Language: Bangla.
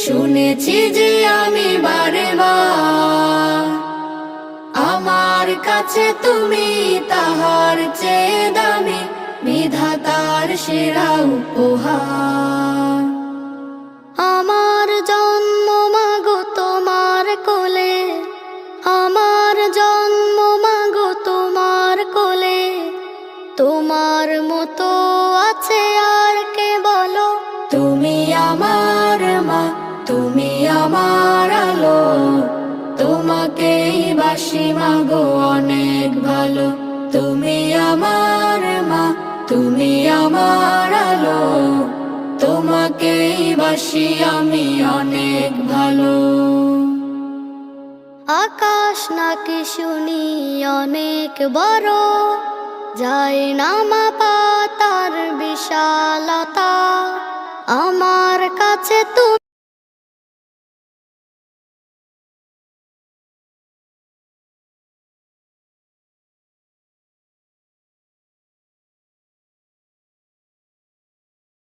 শুনেছি যে আমি বারে বার, আমার কাছে তুমি তাহার চেয়ে দামি, বিধাতার সেরা উপহার। আমার জন্ম মাগো তোমার কোলে, আমার জন্ম মাগো তোমার কোলে, তোমার মতো আছে আর কে বলো? তুমি আমার মা, তুমি আমার আলো, তোমাকেই বাসি মাগো অনেক ভালো। তুমি আমার মা, তুমি আমার আলো, তোমাকেই বাসি আমি অনেক ভালো। আকাশ নাকি শুনি অনেক বড়, যায় না মাপা তার বিশালতা, আমার কাছে তুমি